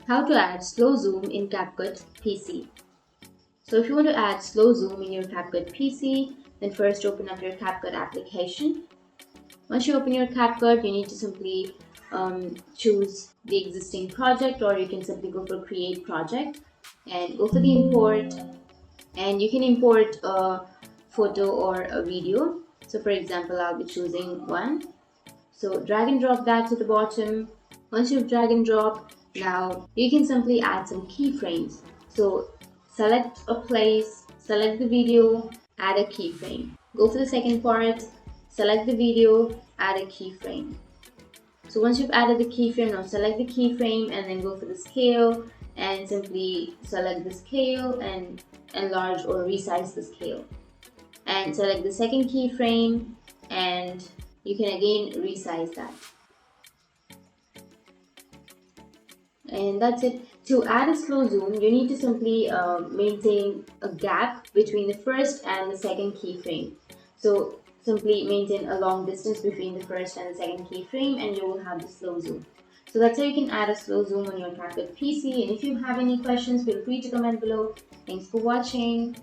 How to add slow zoom in Capcut PC. So if you want to add slow zoom in your Capcut PC, then first open up your Capcut application. Once you open your Capcut, you need to simply choose the existing project, or you can simply go for create project and go for the import, and you can import a photo or a video. So for example, I'll be choosing one. So drag and drop that to the bottom. Once you've drag and drop, now you can simply add some keyframes. So select a place, select the video, add a keyframe. Go for the second part, select the video, add a keyframe. So once you've added the keyframe, now select the keyframe and then go for the scale and simply select the scale and enlarge or resize the scale. And select the second keyframe and you can again resize that. And that's it. To add a slow zoom, you need to simply maintain a gap between the first and the second keyframe. So simply maintain a long distance between the first and the second keyframe and you will have the slow zoom. So that's how you can add a slow zoom on your Capcut PC. And if you have any questions, feel free to comment below. Thanks for watching.